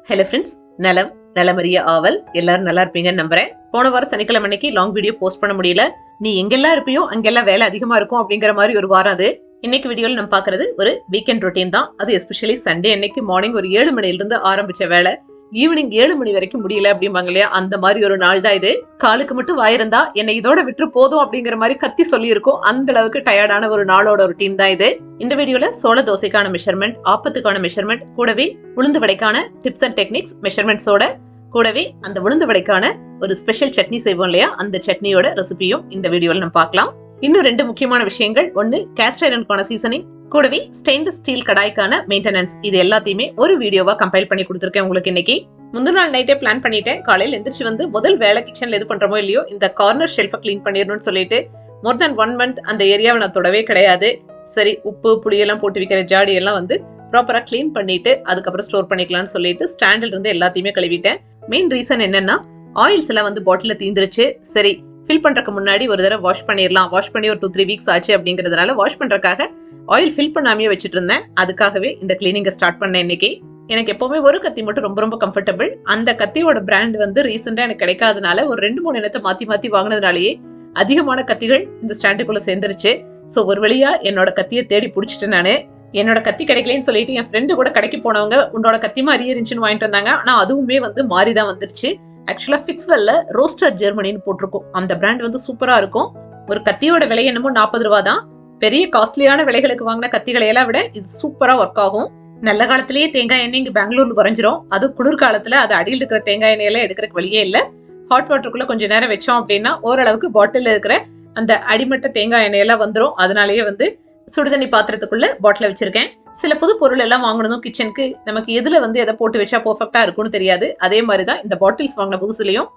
Hello friends, நலமறிய ஆவல் எல்லாரும் நல்லா இருப்பீங்கன்னு நம்புறேன். போன வாரம் சனிக்கிழமை அன்னைக்கு லாங் வீடியோ போஸ்ட் பண்ண முடியல. நீ எங்கெல்லாம் இருப்பியோ அங்கெல்லாம் வேலை அதிகமா இருக்கும் அப்படிங்கிற மாதிரி ஒரு வாரம் அது. இன்னைக்கு வீடியோல நம்ம பாக்குறது ஒரு வீக்கெண்ட் ரொட்டீன் தான். அது எஸ்பெஷலி சண்டே அன்னைக்கு மார்னிங் ஒரு 7 மணில இருந்து ஆரம்பிச்ச வேலை ஈவினிங் 7 மணி வரைக்கும் முடியல அப்படிம்பாங்க இல்லையா, அந்த மாதிரி ஒரு நாள் தான் இது. காலுக்கு மட்டும் வாயிருந்தா என்னை இதோட விட்டு போதும் அப்படிங்கிற மாதிரி கத்தி சொல்லி இருக்கும். அந்த அளவுக்கு டயர்டான ஒரு நாளோட ரொட்டீன் தான் இது. இந்த வீடியோல சோள தோசைக்கான மெஷர்மெண்ட், ஆப்பத்துக்கான மெஷர்மெண்ட், கூடவே உளுந்து வடைக்கான டிப்ஸ் அண்ட் டெக்னிக்ஸ் மெஷர்மெண்ட்ஸோட கூடவே அந்த உளுந்து வடைக்கான ஒரு ஸ்பெஷல் சட்னி செய்வோம் இல்லையா, அந்த சட்னியோட ரெசிபியும் இந்த வீடியோல நம்ம பார்க்கலாம். இன்னும் 2 முக்கியமான விஷயங்கள். ஒன்னு கேஸ்ட் ஐரனுக்கான சீசனிங், கூடவே ஸ்டெயின்லெஸ் ஸ்டீல் கடாய்க்கான மெயின்டெனன்ஸ். இது எல்லாத்தையுமே ஒரு வீடியோவா கம்பைல் பண்ணி கொடுத்துருக்கேன் உங்களுக்கு இன்னைக்கு. முந்தின நாள் நைட்டே பிளான் பண்ணிட்டேன். காலையில் எந்திரிச்சு வந்து முதல் வேலை கிச்சன்ல எது பண்றோமோ இல்லையோ இந்த கார்னர் ஷெல்ஃபை கிளீன் பண்ணிடணும்னு சொல்லிட்டு மோர் தென் 1 மந்த் அந்த ஏரியாவை நான் தொடவே கிடையாது. சரி, உப்பு புளியெல்லாம் போட்டு வைக்கிற ஜாடி எல்லாம் வந்து ப்ராப்பரா கிளீன் பண்ணிட்டு அதுக்கப்புறம் ஸ்டோர் பண்ணிக்கலாம்னு சொல்லிட்டு ஸ்டாண்டில் இருந்து எல்லாத்தையுமே கழுவிட்டேன். மெயின் ரீசன் என்னன்னா, ஆயில்ஸ் எல்லாம் வந்து பாட்டில தீந்துருச்சு. சரி, ஃபில் பண்றதுக்கு முன்னாடி ஒரு தடவை வாஷ் பண்ணிடலாம். வாஷ் பண்ணி ஒரு 2-3 வீக்ஸ் ஆச்சு அப்படிங்கறதுனால வாஷ் பண்றதுக்காக ஆயில் ஃபில் பண்ணாமே வச்சுட்டு இருந்தேன். அதுக்காகவே இந்த கிளீனிங்கை ஸ்டார்ட் பண்ணேன் இன்னைக்கு. எனக்கு எப்பவுமே ஒரு கத்தி மட்டும் ரொம்ப ரொம்ப கம்ஃபர்டபிள். அந்த கத்தியோட பிராண்ட் வந்து ரீசெண்டா எனக்கு கிடைக்காதனால ஒரு 2-3 இனத்தை மாத்தி வாங்கினதுனாலேயே அதிகமான கத்திகள் இந்த ஸ்டாண்டுக்குள்ள சேர்ந்துருச்சு. சோ ஒரு வழியா என்னோட கத்தியை தேடி பிடிச்சிட்டு நானு. என்னோட கத்தி கிடைக்கலன்னு சொல்லிட்டு என் ஃப்ரெண்டு கூட கடைக்கு போனவங்க உன்னோட கத்தி மாதிரியே இருந்துச்சுன்னு வாங்கிட்டு வந்தாங்க. ஆனா அதுவுமே வந்து மாறிதான் வந்துருச்சு. ஆக்சுவலா ஃபிக்ஸ்வெல்ல ரோஸ்டர் ஜெர்மனின்னு போட்டிருக்கும். அந்த பிராண்ட் வந்து சூப்பரா இருக்கும். ஒரு கத்தியோட விலை என்னமோ 40 ரூபா தான். பெரிய காஸ்ட்லியான விலைகளுக்கு வாங்கின கத்திகளை எல்லாம் விட இது சூப்பரா ஒர்க் ஆகும். நல்ல காலத்திலேயே தேங்காய் எண்ணெய் இங்க பெங்களூர்ல குறைஞ்சிரும். அது குளிர்காலத்துல அது அடியில் இருக்கிற தேங்காய் எண்ணெயெல்லாம் எடுக்கிறதுக்கு வழியே இல்ல. ஹாட் வாட்டருக்குள்ள கொஞ்சம் நேரம் வச்சோம் அப்படின்னா ஓரளவுக்கு பாட்டில் இருக்கிற அந்த அடிமட்ட தேங்காய் எண்ணெயெல்லாம் வந்துடும். அதனாலேயே வந்து சுடுதண்ணி பாத்திரத்துக்குள்ள பாட்டில வச்சிருக்கேன். சில புது பொருள் எல்லாம் வாங்கணும் கிச்சனுக்கு, நமக்கு எதுல வந்து எதை போட்டு வச்சா பெர்ஃபெக்டா இருக்கும்னு தெரியாது. அதே மாதிரிதான் இந்த பாட்டில்ஸ் வாங்கின புதுசுலயும்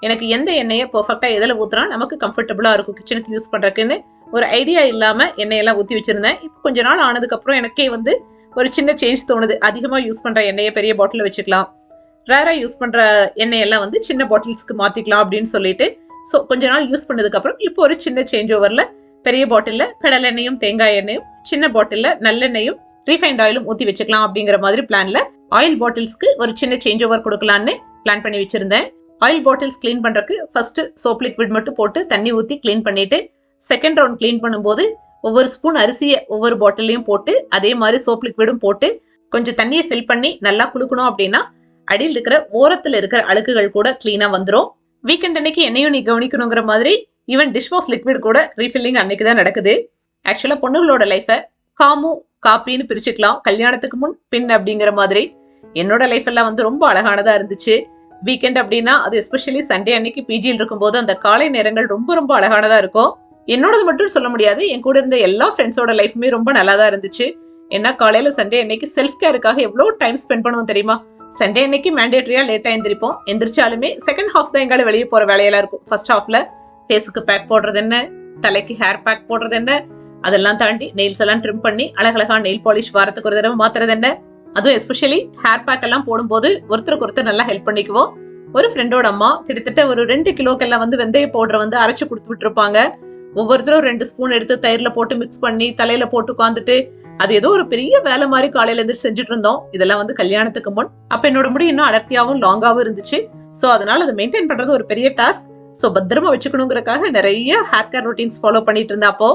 எனக்கு எந்த எண்ணெயை பெர்ஃபெக்டா எதுல ஊத்துனா நமக்கு கம்ஃபர்டபுளா இருக்கும் கிச்சனுக்கு யூஸ் பண்றதுக்குன்னு ஒரு ஐடியா இல்லாம எண்ணெயெல்லாம் ஊத்தி வச்சிருந்தேன். இப்போ கொஞ்ச நாள் ஆனதுக்கு அப்புறம் எனக்கே வந்து ஒரு சின்ன சேஞ்ச் தோணுது. அதிகமா யூஸ் பண்ற எண்ணெயை பெரிய பாட்டில் வச்சுக்கலாம், ரேரா யூஸ் பண்ற எண்ணெயெல்லாம் வந்து சின்ன பாட்டில்ஸ்க்கு மாத்திக்கலாம் அப்படின்னு சொல்லிட்டு ஸோ கொஞ்ச நாள் யூஸ் பண்ணதுக்கு அப்புறம் இப்போ ஒரு சின்ன சேஞ்ச் ஓவர்ல பெரிய பாட்டில்ல கடல் எண்ணெயும் தேங்காய் எண்ணெயும், சின்ன பாட்டில்ல நல்லெண்ணெயும் ரீஃபைண்ட் ஆயிலும் ஊத்தி வச்சுக்கலாம் அப்படிங்கிற மாதிரி பிளான்ல ஆயில் பாட்டில்ஸ்க்கு ஒரு சின்ன சேஞ்ச் ஓவர் கொடுக்கலான்னு பிளான் பண்ணி வச்சிருந்தேன். ஆயில் பாட்டில்ஸ் கிளீன் பண்றதுக்கு ஃபர்ஸ்ட் சோப் லிக்விட் மட்டும் போட்டு தண்ணி ஊத்தி கிளீன் பண்ணிட்டு செகண்ட் ரவுண்ட் கிளீன் பண்ணும்போது ஒவ்வொரு ஸ்பூன் அரிசியை ஒவ்வொரு பாட்டிலையும் போட்டு அதே மாதிரி சோப் லிக்விடும் போட்டு கொஞ்சம் தண்ணியை ஃபில் பண்ணி நல்லா குளுக்கணும் அப்படின்னா அடியில் இருக்கிற ஓரத்துல இருக்கிற அழுக்குகள் கூட கிளீனா வந்துடும். வீக்கெண்ட் அன்னைக்கு என்னையும் நீ கவனிக்கணுங்கிற மாதிரி ஈவன் டிஷ் வாஷ் லிக்விட் கூட ரீஃபில்லிங் அன்னைக்கு தான் நடக்குது. ஆக்சுவலா பொண்ணுகளோட லைஃபை காமு காப்பின்னு பிரிச்சுக்கலாம், கல்யாணத்துக்கு முன் பின் அப்படிங்கிற மாதிரி. என்னோட லைஃப் எல்லாம் வந்து ரொம்ப அழகானதா இருந்துச்சு. வீக்கெண்ட் அப்படின்னா அது எஸ்பெஷலி சண்டே அன்னைக்கு பிஜியில் இருக்கும்போது அந்த காலை நேரங்கள் ரொம்ப ரொம்ப அழகானதா இருக்கும். என்னோடது மட்டும் சொல்ல முடியாது, என் கூட இருந்த எல்லா ஃப்ரெண்ட்ஸோட லைஃப்மே ரொம்ப நல்லா தான் இருந்துச்சு. ஏன்னா காலையில சண்டே அன்னைக்கு செல்ஃப் கேருக்காக எவ்வளவு டைம் ஸ்பெண்ட் பண்ணுவோம் தெரியுமா. சண்டே அன்னைக்கு மேண்டேட்டரியா லேட்டா எந்திரிப்போம். எந்திரிச்சாலுமே செகண்ட் ஹாஃப் தான் எங்கால வெளியே போற வேலையெல்லாம் இருக்கும். ஃபர்ஸ்ட் ஹாஃப்ல ஃபேஸுக்கு பேக் போடுறது என்ன, தலைக்கு ஹேர் பேக் போடுறது என்ன, அதெல்லாம் தாண்டி நெயில்ஸ் எல்லாம் ட்ரிம் பண்ணி அழகழகா நெயில் பாலிஷ் வாரத்துக்கு ஒரு தடவை மாத்துறது என்ன. அதுவும் எஸ்பெஷலி ஹேர் பேக் எல்லாம் போடும்போது ஒருத்தருக்கு ஒருத்தர் நல்லா ஹெல்ப் பண்ணிக்குவோம். ஒரு ஃப்ரெண்டோட அம்மா கிட்டத்தட்ட ஒரு 2 கிலோக்கெல்லாம் வந்து வெந்தய பவுடர் வந்து அரைச்சு கொடுத்து விட்டுருப்பாங்க. ஒவ்வொருத்தரும் 2 ஸ்பூன் எடுத்து தயிர்ல போட்டு மிக்ஸ் பண்ணி தலையில போட்டு உட்காந்துட்டு அது ஏதோ ஒரு பெரிய வேலை மாதிரி காலையில இருந்து செஞ்சுட்டு இருந்தோம். இதெல்லாம் வந்து கல்யாணத்துக்கு முன். அப்ப என்னோட முடி இன்னும் அடர்த்தியாவும் லாங்காவும் இருந்துச்சு. சோ அதனால அதை மெயின்டைன் பண்றது ஒரு பெரிய டாஸ்க். சோ பத்திரமா வச்சுக்கணுங்கிறதுக்காக நிறைய ஹேர் கேர் ரொட்டீன்ஸ் ஃபாலோ பண்ணிட்டு இருந்தேன் அப்போ.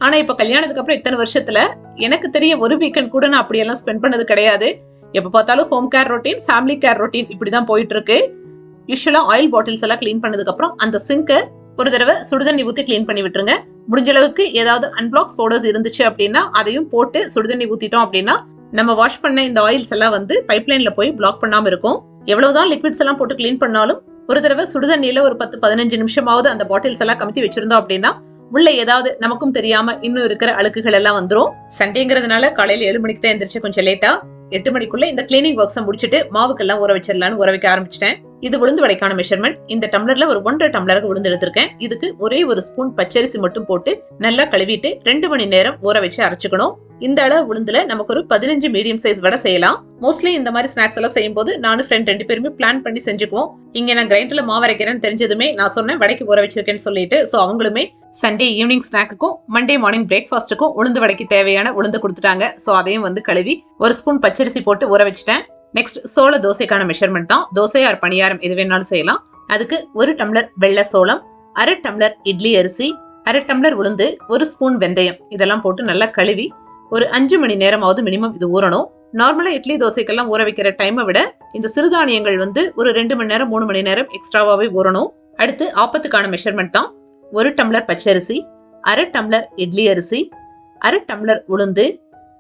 ஆனா இப்ப கல்யாணத்துக்கு அப்புறம் இத்தனை வருஷத்துல எனக்கு தெரிய ஒரு வீக்கெண்ட் கூட நான் அப்படியெல்லாம் ஸ்பெண்ட் பண்ணது கிடையாது. எப்ப பார்த்தாலும் home care routine, family care routine இப்படிதான் போயிட்டு இருக்கு. யூஸ்வலா ஆயில் பாட்டில்ஸ் எல்லாம் கிளீன் பண்ணதுக்கு அப்புறம் அந்த சிங்கை ஒரு தடவை சுடுதண்ணி ஊத்தி கிளீன் பண்ணி விட்டுருங்க. முடிஞ்ச அளவுக்கு ஏதாவது அன்பிளாக்ஸ் பவுடர்ஸ் இருந்துச்சு அப்படின்னா அதையும் போட்டு சுடுதண்ணி ஊத்திட்டோம் அப்படின்னா நம்ம வாஷ் பண்ண இந்த ஆயில்ஸ் எல்லாம் வந்து பைப்லைன்ல போய் பிளாக் பண்ணாம இருக்கும். எவ்வளவுதான் லிக்விட்ஸ் எல்லாம் போட்டு கிளீன் பண்ணாலும் ஒரு தடவை சுடுதண்ணியில ஒரு 10-15 நிமிஷமாவது அந்த பாட்டில்ஸ் எல்லாம் கமுத்தி வச்சிருந்தோம் அப்படின்னா உள்ள ஏதாவது நமக்கும் தெரியாம இன்னும் இருக்கிற அழுக்குகள் எல்லாம் வந்துரும். சண்டேங்கிறதுனால காலையில 7 மணிக்கு தான் எந்திரிச்சு கொஞ்சம் லேட்டா 8 மணிக்குள்ள இந்த கிளீனிங் ஒர்க்ஸை முடிச்சுட்டு மாவுக்கெல்லாம் ஊற வச்சிடலான்னு ஊற வைக்க ஆரம்பிச்சிட்டேன். இது உளுந்து வடைக்கான மெஷர்மெண்ட். இந்த டம்ளர்ல ஒரு 1.5 டம்ளருக்கு உளுந்து எடுத்திருக்கேன். இதுக்கு ஒரே ஒரு ஸ்பூன் பச்சரிசி மட்டும் போட்டு நல்லா கழுவிட்டு 2 மணி நேரம் ஊற வச்சு அரைச்சுக்கணும். இந்த அளவு உளுந்துல நமக்கு ஒரு 15 மீடியம் சைஸ் வடை செய்யலாம். மோஸ்ட்லி இந்த மாதிரி ஸ்நாக்ஸ் எல்லாம் செய்யும் போது நானும் ஃப்ரெண்ட் 2 பேருமே பிளான் பண்ணி செஞ்சுக்குவோம். இங்க நான் கிரைண்டர்ல மாவு அரைக்கிறேன்னு தெரிஞ்சதுமே நான் சொன்னேன் வடைக்கு ஊற வச்சிருக்கேன்னு சொல்லிட்டு சோ அவங்களுமே சண்டே ஈவினிங் ஸ்நாக்குக்கும் மண்டே மார்னிங் பிரேக்ஃபாஸ்ட்டுக்கும் உளுந்து வடைக்கு தேவையான உளுந்து கொடுத்துட்டாங்க. சோ அதையும் வந்து கழுவி ஒரு ஸ்பூன் பச்சரிசி போட்டு ஊற வச்சுட்டேன். நெக்ஸ்ட் சோள தோசைக்கான மெஷர்மெண்ட் தான். தோசை ஆர் பணியாரம் எது வேணாலும் செய்யலாம். அதுக்கு 1 டம்ளர் வெள்ளை சோளம், 1/2 டம்ளர் இட்லி அரிசி, 1/2 டம்ளர் உளுந்து, 1 ஸ்பூன் வெந்தயம் இதெல்லாம் போட்டு நல்லா கழுவி ஒரு 5 மணி நேரமாவது மினிமம் இது ஊறணும். நார்மலா இட்லி தோசைக்கெல்லாம் ஊற வைக்கிற டைமை விட இந்த சிறுதானியங்கள் வந்து ஒரு 2 மணி நேரம் 3 மணி நேரம் எக்ஸ்ட்ராவாவே ஊறணும். அடுத்து ஆப்பத்துக்கான மெஷர்மெண்ட் தான். 1 டம்ளர் பச்சரிசி, 1/2 டம்ளர் இட்லி அரிசி, 1/2 டம்ளர் உளுந்து,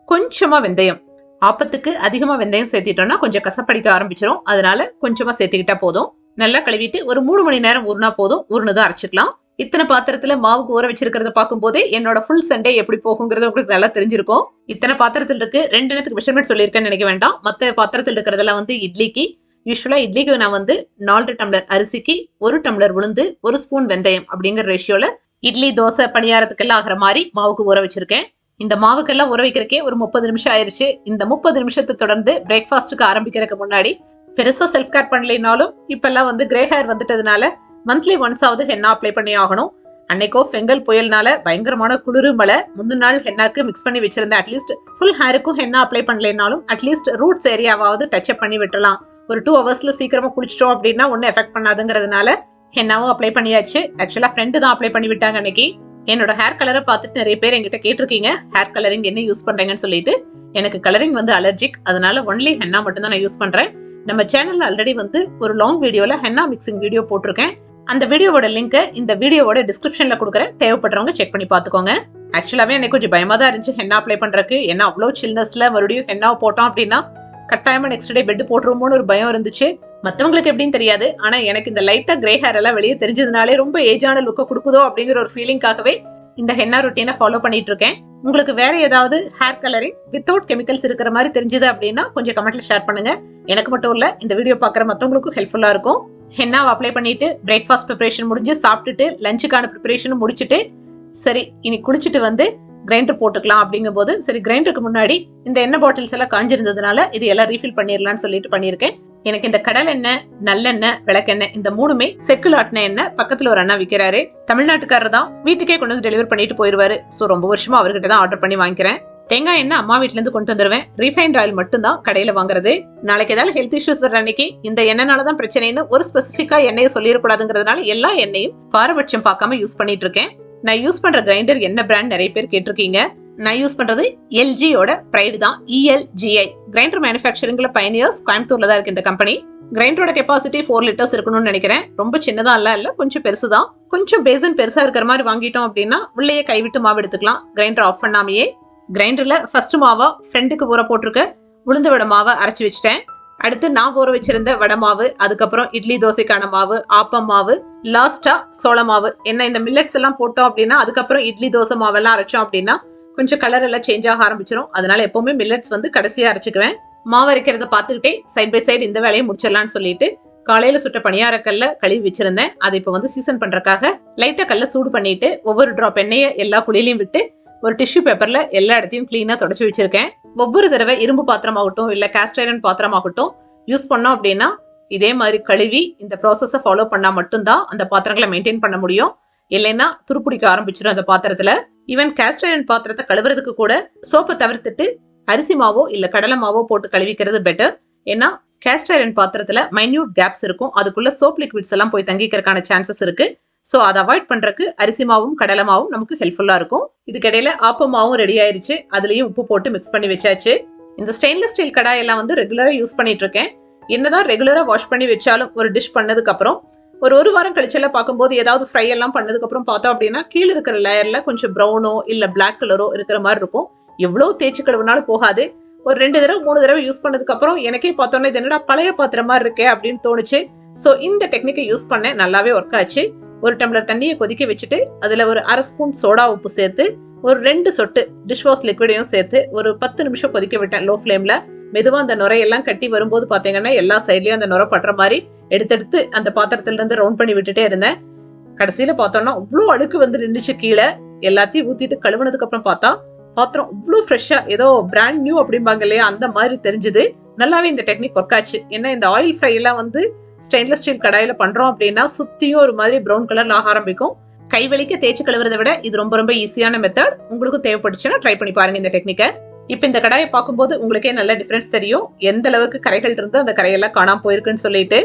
கொஞ்சமா வெந்தயம். ஆப்பத்துக்கு அதிகமா வெந்தயம் சேர்த்திட்டோம்னா கொஞ்சம் கசப்படிக்க ஆரம்பிச்சிடும். அதனால கொஞ்சமா சேர்த்துக்கிட்டா போதும். நல்லா கழுவிட்டு ஒரு 3 மணி நேரம் ஊறினா போதும். ஊறினதான் அரைச்சிக்கலாம். இத்தனை பாத்திரத்துல மாவுக்கு ஊற வச்சிருக்கிறத பார்க்கும் போதே என்னோட ஃபுல் சண்டே எப்படி போகுங்கிறது உங்களுக்கு நல்லா தெரிஞ்சிருக்கும். இத்தனை பாத்திரத்தில் இருக்கு 2 எண்ணத்துக்கு மெஷர்மெண்ட் சொல்லியிருக்கேன்னு நினைக்க வேண்டாம். மற்ற பாத்திரத்தில் இருக்கிறதெல்லாம் வந்து இட்லிக்கு. யூஸ்வலா இட்லிக்கு நான் வந்து 4 டம்ளர் அரிசிக்கு 1 டம்ளர் உளுந்து 1 ஸ்பூன் வெந்தயம் அப்படிங்கிற ரேஷியோல இட்லி தோசை பணியாரத்துக்கெல்லாம் ஆகிற மாதிரி மாவுக்கு ஊற வச்சிருக்கேன். இந்த மாவுக்கெல்லாம் ஊற வைக்கிறக்கே ஒரு 30 நிமிஷம் ஆயிருச்சு. இந்த 30 நிமிஷத்தை தொடர்ந்து பிரேக்ஃபாஸ்ட்டுக்கு ஆரம்பிக்கிறதுக்கு முன்னாடி பெருசா செல்ஃப் கேர் பண்ணலைனாலும் இப்பெல்லாம் வந்து கிரே ஹேர் வந்துட்டதுனால மந்த்லி ஒன்ஸ் ஆவது ஹென்னா அப்ளை பண்ணி ஆகணும். அன்னைக்கோ ஃபெங்கல் புயல்னால பயங்கரமான குளிரு மழை. முந்தின நாள் ஹென்னாக்கு மிக்ஸ் பண்ணி வச்சிருந்தேன். அட்லீஸ்ட் ஃபுல் ஹேருக்கும் ஹென்னா அப்ளை பண்ணலைனாலும் அட்லீஸ்ட் ரூட்ஸ் ஏரியாவாவது டச் அப் பண்ணி விட்டுலாம். ஒரு 2 ஹவர்ஸ்ல சீக்கிரமா குளிச்சிட்டோம் அப்படின்னா ஒன்னும் எஃபெக்ட் பண்ணாதுங்கிறதுனால ஹென்னாவும் அப்ளை பண்ணியாச்சு. ஆக்சுவலா ஃப்ரெண்டு தான் அப்ளை பண்ணி விட்டாங்க அன்னைக்கு. என்னோட ஹேர் கலரை பார்த்துட்டு நிறைய பேர் என்கிட்ட கேட்டிருக்கீங்க ஹேர் கலரிங் என்ன யூஸ் பண்றீங்கன்னு சொல்லிட்டு. எனக்கு கலரிங் வந்து அலர்ஜிக், அதனால ஒன்லி ஹென்னா மட்டும் தான் நான் யூஸ் பண்றேன். நம்ம சேனல்ல ஆல்ரெடி வந்து ஒரு லாங் வீடியோல ஹென்னா மிக்சிங் வீடியோ போட்டிருக்கேன். அந்த வீடியோவோட லிங்க் இந்த வீடியோவோட டிஸ்கிரிப்ஷன்ல கொடுக்குறேன். தேவைப்படுறவங்க செக் பண்ணி பாத்துக்கோங்க. ஆக்சுவலாவே எனக்கு கொஞ்சம் பயமா தான் இருந்துச்சு ஹென்னா அப்ளை பண்றதுக்கு. ஏன்னா அவ்வளோ சில்னஸ்ல மறுபடியும் ஹென்னாவை போட்டோம் அப்படின்னா கட்டாயமா நெக்ஸ்ட் டே பெட் போட்டுருமோன்னு ஒரு பயம் இருந்துச்சு. மத்தவங்களுக்கு எப்படின்னு தெரியாது, ஆனா எனக்கு இந்த லைட்டா கிரே ஹேர் எல்லாம் வெளியே தெரிஞ்சதுனாலே ரொம்ப ஏஜான லுக்க கொடுக்குதோ அப்படிங்கிற ஒரு ஃபீலிங்காகவே இந்த ஹென்னா ரொட்டீனை ஃபாலோ பண்ணிட்டு இருக்கேன். உங்களுக்கு வேற ஏதாவது ஹேர் கலரிங் வித்தவுட் கெமிக்கல்ஸ் இருக்கிற மாதிரி தெரிஞ்சது அப்படின்னா கொஞ்சம் கமெண்ட்ல ஷேர் பண்ணுங்க. எனக்கு மட்டும் இல்ல, இந்த வீடியோ பாக்குற மத்தவங்களுக்கும் ஹெல்ப்ஃபுல்லா இருக்கும். ஹென்னாவை அப்ளை பண்ணிட்டு பிரேக்ஃபாஸ்ட் ப்ரிப்பரேஷன் முடிஞ்சு சாப்பிட்டுட்டு லஞ்சுக்கான ப்ரிப்பரேஷனும் முடிச்சுட்டு சரி இனி குளிச்சுட்டு வந்து கிரைண்டர் போட்டுக்கலாம் அப்படிங்கும் போது சரி கிரைண்டருக்கு முன்னாடி இந்த எண்ணெய் பாட்டில்ஸ் எல்லாம் காஞ்சிருந்ததுனால இது எல்லாம் ரீஃபில் பண்ணிடலாம்னு சொல்லிட்டு பண்ணியிருக்கேன். எனக்கு இந்த கடல் எண்ணெய், நல்லெண்ணெய், விளக்கெண்ணெய் இந்த மூணுமே செக்குல ஆட்டின எண்ணெய் பக்கத்துல ஒரு அண்ணா விற்கிறாரு. தமிழ்நாட்டுக்காரர் தான், வீட்டுக்கே கொண்டு வந்து டெலிவரி பண்ணிட்டு போயிருவாரு. சோ ரொம்ப வருஷமா அவர்கிட்ட தான் ஆர்டர் பண்ணி வாங்கிக்கிறேன். தேங்காய் எண்ணெய் அம்மா வீட்டுல இருந்து கொண்டு வந்துருவேன். ரீஃபைண்ட் ஆயில் மட்டும் தான் கடையில வாங்குறது. நாளைக்கு ஏதாவது ஹெல்த் இஷ்யூஸ் வர அன்னைக்கு இந்த எண்ணெய்னாலதான் பிரச்சனைன்னு ஒரு ஸ்பெசிபிக்கா எண்ணெயை சொல்லிடக்கூடாதுங்கிறதுனால எல்லா எண்ணெயும் பாரபட்சம் பார்க்காம யூஸ் பண்ணிட்டு இருக்கேன். நான் யூஸ் பண்ற கிரைண்டர் என்ன பிராண்ட் நிறைய பேர் கேட்டிருக்கீங்க. நான் யூஸ் பண்றது எல்ஜியோட பிரைடு தான், ELGI கிரைண்டர் மேனுஃபேக்சரிங்ல பயனியர்ஸ், கோயம்புத்தூர்ல தான் இருக்கு இந்த கம்பெனி. கிரைண்டரோட கெப்பாசிட்டி 4 லிட்டர்ஸ் இருக்கணும்னு நினைக்கிறேன். ரொம்ப சின்னதா இல்ல கொஞ்சம் பெருசுதான். கொஞ்சம் பேசன் பெருசா இருக்கிற மாதிரி வாங்கிட்டோம் அப்படின்னா உள்ளேயே கைவிட்டு மாவு எடுத்துக்கலாம் கிரைண்டர் ஆஃப் பண்ணாமையே. கிரைண்டர்ல ஃபர்ஸ்ட் மாவா ஃப்ரெண்டுக்கு ஊற போட்டிருக்க உளுந்து வடை மாவை அரைச்சி வச்சுட்டேன். அடுத்து நான் ஊற வச்சிருந்த வடை மாவு, அதுக்கப்புறம் இட்லி தோசைக்கான மாவு, ஆப்பம் மாவு, லாஸ்டா சோள மாவு. என்ன இந்த மில்லட்ஸ் எல்லாம் போட்டோம் அப்படின்னா அதுக்கப்புறம் இட்லி தோசை மாவெல்லாம் அரைச்சோம் அப்படின்னா கொஞ்சம் கலர் எல்லாம் சேஞ்ச் ஆக ஆரம்பிச்சிடும். அதனால எப்பவுமே மில்லட்ஸ் வந்து கடைசியா அரைச்சுக்குவேன். மாவு அரைக்கிறத பார்த்துக்கிட்டே சைட் பை சைடு இந்த வேலையை முடிச்சிடலாம்னு சொல்லிட்டு காலையில சுட்ட பணியாரக்கல்ல கழுவி வச்சிருந்தேன். அதை இப்ப வந்து சீசன் பண்றதுக்காக லைட்டா கல்ல சூடு பண்ணிட்டு ஒவ்வொரு டிராப் எண்ணெயை எல்லா குழியிலையும் விட்டு ஒரு டிஷ்யூ பேப்பர்ல எல்லா இடத்தையும் கிளீனா தொடச்சு வச்சிருக்கேன். ஒவ்வொரு தடவை இரும்பு பாத்திரமாகட்டும் இல்ல காஸ்ட் ஐரன் பாத்திரமாகட்டும் யூஸ் பண்ணோம் அப்படின்னா இதே மாதிரி கழுவி இந்த ப்ராசஸை ஃபாலோ பண்ணா மட்டும்தான் அந்த பாத்திரங்களை மெயின்டைன் பண்ண முடியும். இல்லைன்னா துருப்பிடிக்க ஆரம்பிச்சிடும் அந்த பாத்திரத்துல. ஈவன் காஸ்ட் ஐரன் பாத்திரத்தை கழுவுறதுக்கு கூட சோப்பை தவிர்த்துட்டு அரிசி மாவோ இல்ல கடலை மாவோ போட்டு கழுவிக்கிறது பெட்டர். ஏன்னா காஸ்ட் ஐரன் பாத்திரத்துல மைன்யூட் கேப்ஸ் இருக்கும். அதுக்குள்ள சோப் லிக்விட்ஸ் எல்லாம் போய் தங்கிக்கிறதுக்கான சான்சஸ் இருக்கு. சோ அதை அவாய்ட் பண்றதுக்கு அரிசி மாவும் கடலை மாவும் நமக்கு ஹெல்ப்ஃபுல்லா இருக்கும். இதுக்கிடையில ஆப்பம் மாவும் ரெடி ஆயிருச்சு. அதுலயும் உப்பு போட்டு மிக்ஸ் பண்ணி வச்சாச்சு. இந்த ஸ்டெயின்லெஸ் ஸ்டீல் கடாயெல்லாம் வந்து ரெகுலரா யூஸ் பண்ணிட்டு இருக்கேன். என்னதான் ரெகுலரா வாஷ் பண்ணி வச்சாலும் ஒரு டிஷ் பண்ணதுக்கு அப்புறம் ஒரு வாரம் கழிச்செல்லாம் பார்க்கும்போது ஏதாவது ஃப்ரை எல்லாம் பண்ணதுக்கு அப்புறம் பார்த்தோம் அப்படின்னா கீழே இருக்கிற லேயர்ல கொஞ்சம் ப்ரௌனோ இல்ல பிளாக் கலரோ இருக்கிற மாதிரி இருக்கும். எவ்வளவு தேய்ச்சி கழுவுனாலும் போகாது. ஒரு 2 தடவை 3 தடவை யூஸ் பண்ணதுக்கு அப்புறம் எனக்கே பார்த்தோன்னா இது என்னடா பழைய பாத்திரம் மாதிரி இருக்கே அப்படின்னு தோணுச்சு. சோ இந்த டெக்னிக்கை யூஸ் பண்ண நல்லாவே ஒர்க் ஆச்சு. ஒரு டம்ளர் தண்ணியை கொதிக்க வச்சுட்டு அதுல ஒரு 1/2 ஸ்பூன் சோடா உப்பு சேர்த்து ஒரு 2 சொட்டு டிஷ் வாஷ் லிக்விடையும் சேர்த்து ஒரு 10 நிமிஷம் கொதிக்க விட்டேன் லோ ஃபிளேம்ல. மெதுவா அந்த நுரையெல்லாம் கட்டி வரும்போது பாத்தீங்கன்னா எல்லா சைட்லயும் அந்த நுரை படுற மாதிரி எடுத்தெடுத்து அந்த பாத்திரத்துல இருந்து ரவுண்ட் பண்ணி விட்டுட்டே இருந்தேன். கடைசியில பார்த்தோம்னா அவ்வளோ அழுக்கு வந்து நின்றுச்சு கீழே. எல்லாத்தையும் ஊத்திட்டு கழுவுனதுக்கு அப்புறம் பார்த்தா பாத்திரம் அவ்வளோ ஃப்ரெஷ்ஷா ஏதோ பிராண்ட் நியூ அப்படிம்பாங்க இல்லையா அந்த மாதிரி தெரிஞ்சது. நல்லாவே இந்த டெக்னிக் ஒர்க் ஆச்சு. ஏன்னா இந்த ஆயில் ஃப்ரை எல்லாம் வந்து ஸ்டெயின்லெஸ் ஸ்டீல் கடாயில பண்றோம் அப்படின்னா சுத்தியும் ஒரு மாதிரி ப்ரௌன் கலர்ல ஆக ஆரம்பிக்கும். கைவலிக்க தேய்ச்சி கழுவுறதை விட இது ரொம்ப ரொம்ப ஈஸியான மெத்தட். உங்களுக்கு தேவைப்படுச்சுன்னா ட்ரை பண்ணி பாருங்க இந்த டெக்னிக்கை. இப்ப இந்த கடாயை பார்க்கும்போது உங்களுக்கே நல்ல டிஃபரன்ஸ் தெரியும், எந்த அளவுக்கு கரைகள் இருந்து அந்த கரையெல்லாம் காணாம போயிருக்குன்னு சொல்லிட்டு.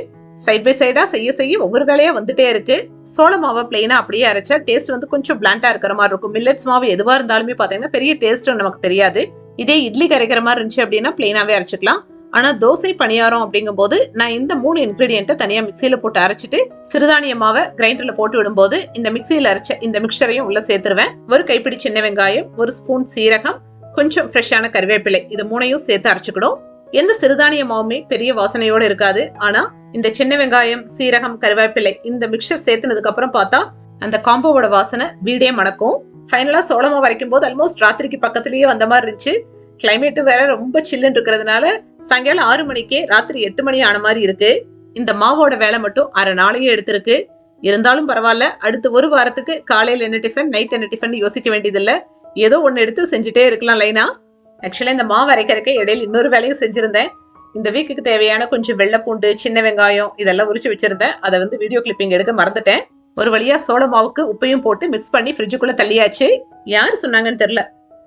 சைட் பை சைடா செய்ய செய்ய ஒவ்வொரு வேலையா வந்துட்டே இருக்கு. சோள மாவை பிளெயினா அப்படியே அரைச்சா டேஸ்ட் வந்து கொஞ்சம் பிளாண்டா இருக்கிற மாதிரி இருக்கும். மில்லட்ஸ் மாவு எதுவா இருந்தாலுமே பாத்தீங்கன்னா பெரிய டேஸ்ட் நமக்கு தெரியாது. இதே இட்லி கரைக்கிற மாதிரி இருந்துச்சு அப்படின்னா பிளெயினாவே அரைச்சிக்கலாம். ஆனா தோசை பணியாரம் அப்படிங்கும் போது நான் இந்த 3 இன்கிரீடியன்ட்டை தனியா மிக்சியில போட்டு அரைச்சிட்டு சிறுதானிய மாவை கிரைண்டர்ல போட்டு விடும்போது இந்த மிக்சியில அரைச்ச இந்த மிக்சரையும் உள்ள சேர்த்துருவேன். ஒரு கைப்பிடி சின்ன வெங்காயம், ஒரு ஸ்பூன் சீரகம், கொஞ்சம் ஃப்ரெஷ்ஷான கருவேப்பிலை, இது 3ஐயும் சேர்த்து அரைச்சுக்கணும். எந்த சிறுதானிய மாவுமே பெரிய வாசனையோட இருக்காது. ஆனா இந்த சின்ன வெங்காயம், சீரகம், கருவேப்பிலை இந்த மிக்சர் சேர்த்துனதுக்கு அப்புறம் பார்த்தா அந்த காம்போவோட வாசனை வீடே மணக்கும். ஃபைனலா சோளமா வரைக்கும் போது ஆல்மோஸ்ட் ராத்திரிக்கு பக்கத்திலேயே வந்த மாதிரி இருந்துச்சு. கிளைமேட் வேற ரொம்ப சில்லுன்னு இருக்கிறதுனால சாயங்காலம் 6 மணிக்கே ராத்திரி 8 மணி ஆன மாதிரி இருக்கு. இந்த மாவோட வேலை மட்டும் அரை நாளையே எடுத்திருக்கு. இருந்தாலும் பரவாயில்ல, அடுத்து ஒரு வாரத்துக்கு காலையில என்ன டிஃபன், நைட் என்ன டிஃபன் யோசிக்க வேண்டியதில்ல. ஏதோ ஒன்னு எடுத்து செஞ்சுட்டே இருக்கலாம் லைனா. ஆக்சுவலா இந்த மாவு அரைக்கிறக்க இடையில இன்னொரு வேலையும் செஞ்சிருந்தேன். இந்த வீக்குக்கு தேவையான கொஞ்சம் வெள்ளைப்பூண்டு, சின்ன வெங்காயம் இதெல்லாம் உரிச்சு வச்சிருந்தேன். அதை வந்து வீடியோ கிளிப்பிங் எடுக்க மறந்துட்டேன். ஒரு வழியா சோள மாவுக்கு உப்பையும் போட்டு மிக்ஸ் பண்ணி ஃப்ரிட்ஜுக்குள்ள தள்ளியாச்சு. யாரு சொன்னாங்கன்னு தெரியல,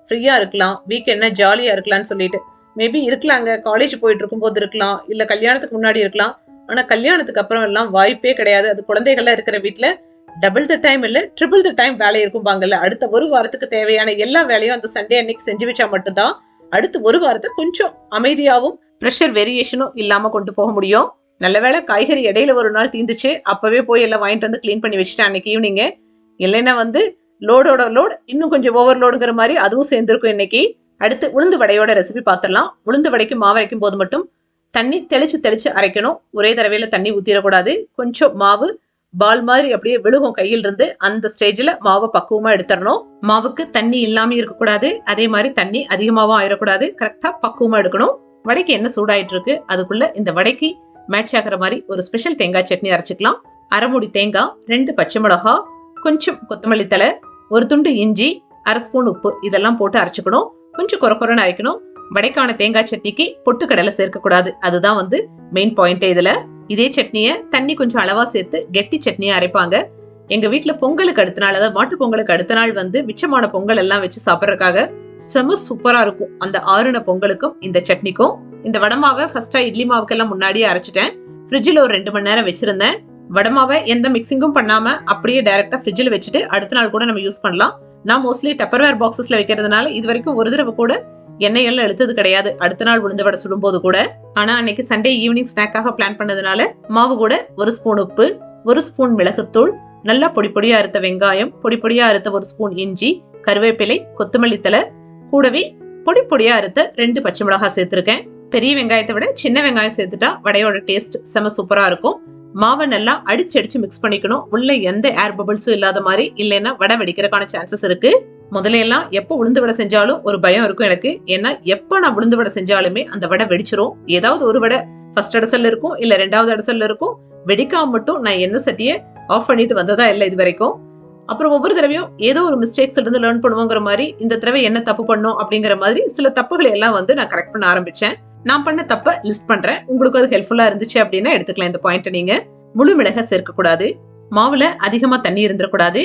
ஃப்ரீயா இருக்கலாம், வீக்கெண்ட்னா ஜாலியா இருக்கலாம்னு சொல்லிட்டு. மேபி இருக்கலாங்க, காலேஜ் போயிட்டு இருக்கும் போது இருக்கலாம், இல்ல கல்யாணத்துக்கு முன்னாடி இருக்கலாம். ஆனா கல்யாணத்துக்கு அப்புறம் எல்லாம் வாய்ப்பே கிடையாது. அது குழந்தைகள்லாம் இருக்கிற வீட்டுல டபுள் த டைம் இல்ல ட்ரிபிள் த டைம் வேலை இருக்கும்பாங்கல்ல. அடுத்த ஒரு வாரத்துக்கு தேவையான எல்லா வேலையும் அந்த சண்டே அன்னைக்கு செஞ்சு வச்சா மட்டும்தான் அடுத்து ஒரு வாரத்தை கொஞ்சம் அமைதியாவும் ப்ரெஷர் வேரியேஷனும் இல்லாம கொண்டு போக முடியும். நல்ல வேளை காய்கறி இடையில ஒரு நாள் தீந்துச்சு, அப்பவே போய் எல்லாம் வாங்கிட்டு வந்து கிளீன் பண்ணி வச்சுட்டேன் அன்னைக்கு ஈவினிங்க. இல்லைன்னா வந்து லோடோட லோட் இன்னும் கொஞ்சம் ஓவர்லோடுங்கிற மாதிரி அதுவும் சேர்ந்துருக்கும் இன்னைக்கு. அடுத்து உளுந்து வடையோட ரெசிபி பார்த்துடலாம். உளுந்து வடைக்கு மாவு அரைக்கும் போது மட்டும் தண்ணி தெளிச்சு அரைக்கணும். ஒரே தடவையில தண்ணி ஊத்திடக்கூடாது. கொஞ்சம் மாவு பால் மாதிரி அப்படியே விழுகும் கையில் இருந்து. அந்த ஸ்டேஜ்ல மாவை பக்குவமா எடுத்துடணும். மாவுக்கு தண்ணி இல்லாம இருக்கக்கூடாது, அதே மாதிரி தண்ணி அதிகமாவும் ஆயிடக்கூடாது. கரெக்டா பக்குவமா எடுக்கணும். வடைக்கு என்ன சூடாயிட்டு இருக்கு, அதுக்குள்ள இந்த வடைக்கு மேட்ச் ஆகிற மாதிரி ஒரு ஸ்பெஷல் தேங்காய் சட்னி அரைச்சிக்கலாம். அரை மூடி தேங்காய், 2 பச்சை மிளகா, கொஞ்சம் கொத்தமல்லி தலை, ஒரு துண்டு இஞ்சி, அரை ஸ்பூன் உப்பு இதெல்லாம் போட்டு அரைச்சுக்கணும். கொஞ்சம் கொரன்னு அரைக்கணும். வடைக்கான தேங்காய் சட்னிக்கு பொட்டுக்கடலை சேர்க்கக்கூடாது, அதுதான் வந்து மெயின் பாயிண்ட் இதுல. இதே சட்னியை தண்ணி கொஞ்சம் அளவா சேர்த்து கெட்டி சட்னியா அரைப்பாங்க. எங்க வீட்டுல பொங்கலுக்கு அடுத்த நாள், அதாவது மாட்டு பொங்கலுக்கு அடுத்த நாள் வந்து மிச்சமான பொங்கல் எல்லாம் வச்சு சாப்பிட்றதுக்காக செம சூப்பரா இருக்கும். அந்த ஆறுன பொங்கலுக்கும் இந்த சட்னிக்கும். இந்த வடமாவை ஃபர்ஸ்டா இட்லி மாவுக்கெல்லாம் முன்னாடியே அரைச்சிட்டேன். ஃப்ரிட்ஜில் ஒரு 2 மணி நேரம் வச்சிருந்தேன். வடமாவை எந்த மிக்சிங்கும் பண்ணாம அப்படியே டைரக்டா ஃப்ரிட்ஜில் வச்சுட்டு அடுத்த நாள் கூட நம்ம யூஸ் பண்ணலாம். நான் மோஸ்ட்லி டப்பர்வேர் பாக்ஸஸ்ல வைக்கிறதுனால இது வரைக்கும் ஒரு தடவை கூட எண்ணெய் எல்லாம் எழுத்தது கிடையாது, அடுத்த நாள் உளுந்து வடை சுடும் போது கூட. ஆனா அன்னைக்கு சண்டே ஈவினிங் ஸ்நாக்காக பிளான் பண்ணதுனால மாவு கூட 1 ஸ்பூன் உப்பு, 1 ஸ்பூன் மிளகுத்தூள், நல்லா பொடியா அறுத்த வெங்காயம், பொடியா அறுத்த 1 ஸ்பூன் இஞ்சி, கருவேப்பிலை, கொத்தமல்லி தலை, கூடவே பொடியா அறுத்த 2 பச்சை மிளகாய் சேர்த்திருக்கேன். பெரிய வெங்காயத்தை விட சின்ன வெங்காயம் சேர்த்துட்டா வடையோட டேஸ்ட் செம சூப்பரா இருக்கும். மாவை நல்லா அடிச்சு மிக்ஸ் பண்ணிக்கணும். உள்ள எந்த ஏர் பபிள்ஸும் இல்லாத மாதிரி, இல்லைன்னா வடை வெடிக்கிறதுக்கான சான்சஸ் இருக்கு. முதல்ல எல்லாம் எப்போ உளுந்து வடை செஞ்சாலும் ஒரு பயம் இருக்கும் எனக்கு. ஏன்னா எப்ப நான் உளுந்து வடை செஞ்சாலுமே அந்த வடை வெடிச்சிரும். ஏதாவது ஒரு வடை ஃபர்ஸ்ட் அடசல்ல இருக்கும், இல்ல 2வது அடசல்ல இருக்கும். வெடிக்காம மட்டும் நான் எண்ணெய் சட்டியை ஆஃப் பண்ணிட்டு வந்ததா இல்லை இது வரைக்கும். அப்புறம் ஒவ்வொரு தடவையும் ஏதோ ஒரு மிஸ்டேக்ஸ்ல இருந்து லேர்ன் பண்ணுவோங்கிற மாதிரி இந்த தடவை என்ன தப்பு பண்ணோம் அப்படிங்கிற மாதிரி சில தப்புகளை எல்லாம் வந்து நான் கரெக்ட் பண்ண ஆரம்பிச்சேன். நான் பண்ண தப்ப லிஸ்ட் பண்றேன், உங்களுக்கு அது ஹெல்ப்ஃபுல்லா இருந்துச்சு அப்படின்னா எடுத்துக்கலாம் இந்த பாயிண்ட். நீங்க முழு மிளகாய் சேர்க்க கூடாது, மாவுல அதிகமா தண்ணி இருந்துடக்கூடாது.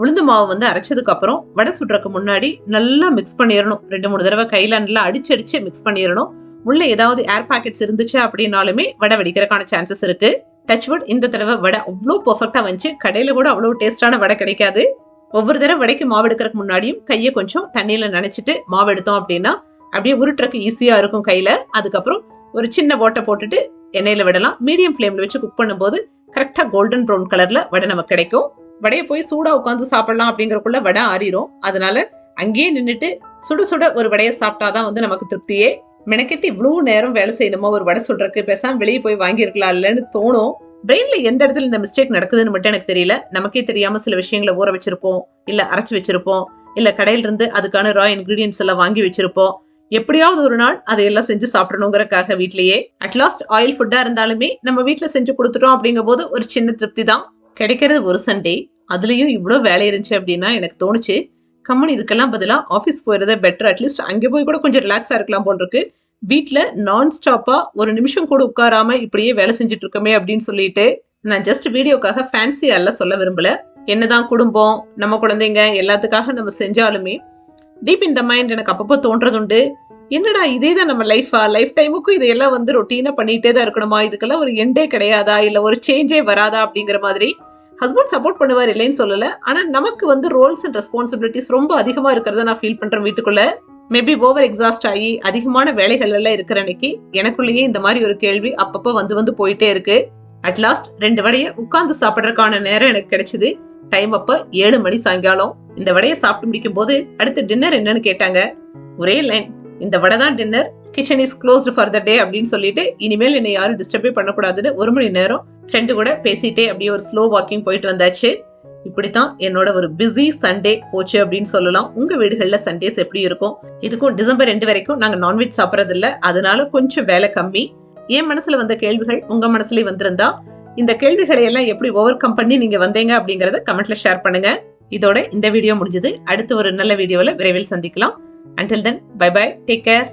உளுந்து மாவு வந்து அரைச்சதுக்கு அப்புறம் வடை சுடுறதுக்கு முன்னாடி நல்லா மிக்ஸ் பண்ணிடணும். 2-3 தடவை கையில நல்லா அடிச்சு மிக்ஸ் பண்ணிடணும். உள்ள ஏதாவது ஏர் பாக்கெட்ஸ் இருந்துச்சு அப்படின்னாலுமே வடை வெடிக்கிறதுக்கான சான்சஸ் இருக்கு. டச்வுட் இந்த தடவை வடை அவ்வளோ பெர்ஃபெக்டா வந்துச்சு. கடையில கூட அவ்வளோ டேஸ்டான வடை கிடைக்காது. ஒவ்வொரு தடவை வடைக்கு மாவு எடுக்கிறதுக்கு முன்னாடியும் கையை கொஞ்சம் தண்ணியில நனைச்சிட்டு மாவு எடுத்தோம் அப்படின்னா அப்படியே உருட்டுறதுக்கு ஈஸியா இருக்கும் கையில. அதுக்கப்புறம் ஒரு சின்ன ஓட்டை போட்டுட்டு எண்ணெயில விடலாம். மீடியம் ஃபிளேம்ல வச்சு குக் பண்ணும்போது கரெக்டா கோல்டன் ப்ரௌன் கலர்ல வடை நமக்கு கிடைக்கும். வடையை போய் சூடா உட்காந்து சாப்பிடலாம் அப்படிங்கறக்குள்ள வடை ஆறிரும். அதனால அங்கேயே நின்றுட்டு சுட ஒரு வடையை சாப்பிட்டாதான் வந்து நமக்கு திருப்தியே. மெனக்கெட்டு இவ்வளவு நேரம் வேலை செய்யணுமா ஒரு வடை சுடுறதுக்கு, பேசாம வெளியே போய் வாங்கியிருக்கலாம் இல்லன்னு தோணும். பிரெயின்ல எந்த இடத்துல இந்த மிஸ்டேக் நடக்குதுன்னு மட்டும் எனக்கு தெரியல. நமக்கே தெரியாம சில விஷயங்களை ஊற வச்சிருப்போம், இல்ல அரைச்சு வச்சிருப்போம், இல்ல கடையில இருந்து அதுக்கான ரா இன்கிரீடியன்ஸ் எல்லாம் வாங்கி வச்சிருப்போம். எப்படியாவது ஒரு நாள் அதையெல்லாம் செஞ்சு சாப்பிடணுங்கிறக்காக வீட்லயே அட்லாஸ்ட் ஆயில் ஃபுட்டா இருந்தாலுமே நம்ம வீட்டுல செஞ்சு கொடுத்துட்டோம் அப்படிங்கும் போது ஒரு சின்ன திருப்தி தான் கிடைக்கிறது. ஒரு சண்டே அதுலயும் இவ்வளவு வேலை இருந்துச்சு அப்படின்னா எனக்கு தோணுச்சு, கம்மன் இதுக்கெல்லாம் பதிலா ஆஃபீஸ் போயிருந்தே பெட்டர். அட்லீஸ்ட் அங்கே போய் கூட கொஞ்சம் ரிலாக்ஸா இருக்கலாம் போல் இருக்கு. வீட்டுல நான் ஸ்டாப்பா ஒரு நிமிஷம் கூட உட்காராம இப்படியே வேலை செஞ்சுட்டு இருக்கமே அப்படின்னு சொல்லிட்டு நான் ஜஸ்ட் வீடியோக்காக ஃபேன்சியா எல்லாம் சொல்ல விரும்பல. என்னதான் குடும்பம், நம்ம குழந்தைங்க எல்லாத்துக்காக நம்ம செஞ்சாலுமே டீப் இன் த மைண்ட் எனக்கு அப்பப்போ தோன்றதுண்டு, என்னடா இதே தான் நம்ம லைஃப் டைமுக்கும் இதையெல்லாம் வந்து ரொட்டீனா பண்ணிட்டே தான் இருக்கணுமா, இதுக்கெல்லாம் ஒரு எண்டே கிடையாதா, இல்ல ஒரு சேஞ்சே வராதா அப்படிங்கிற மாதிரி. ஹஸ்பண்ட் சப்போர்ட் பண்ணுவார், இல்லைன்னு சொல்லல. ஆனா நமக்கு வந்து ரோல்ஸ் அண்ட் ரெஸ்பான்சிபிலிட்டிஸ் ரொம்ப அதிகமா இருக்கிறத நான் ஃபீல் பண்றேன் வீட்டுக்குள்ள. மேபி ஓவர் எக்ஸாஸ்ட் ஆகி அதிகமான வேலைகள் எல்லாம் இருக்கிற அன்னைக்கு எனக்குள்ளேயே இந்த மாதிரி ஒரு கேள்வி அப்பப்போ வந்து போயிட்டே இருக்கு. அட்லாஸ்ட் 2 வடையை உட்கார்ந்து சாப்பிடறதுக்கான நேரம் எனக்கு கிடைச்சது. டைம் அப்ப 7 மணி சாயங்காலம். இந்த வடையை சாப்பிட்டு முடிக்கும் போது அடுத்து டின்னர் என்னன்னு கேட்டாங்க. ஒரே லைன், இந்த வடை தான் dinner, kitchen is closed for the day அப்படின்னு சொல்லிட்டு இனிமேல் என்னை யாரும் டிஸ்டர்பே பண்ணக்கூடாதுன்னு 1 மணி நேரம் ஃப்ரெண்டு கூட பேசிட்டே அப்படியே ஒரு ஸ்லோ வாக்கிங் போயிட்டு வந்தாச்சு. இப்படித்தான் என்னோட ஒரு பிஸி சண்டே போச்சு அப்படின்னு சொல்லலாம். உங்க வீடுகள்ல சண்டேஸ் எப்படி இருக்கும்? இதுக்கும் டிசம்பர் 2 வரைக்கும் நாங்க நான்வெஜ் சாப்பிடறது இல்ல, அதனால கொஞ்சம் வேலை கம்மி. என் மனசுல வந்த கேள்விகள் உங்க மனசுலயும் வந்திருந்தா இந்த கேள்விகளை எல்லாம் எப்படி ஓவர் கம் பண்ணி நீங்க வந்தீங்க அப்படிங்கறத கமெண்ட்ல ஷேர் பண்ணுங்க. இதோட இந்த வீடியோ முடிஞ்சது. அடுத்த ஒரு நல்ல வீடியோல விரைவில் சந்திக்கலாம். Until then, bye bye, take care.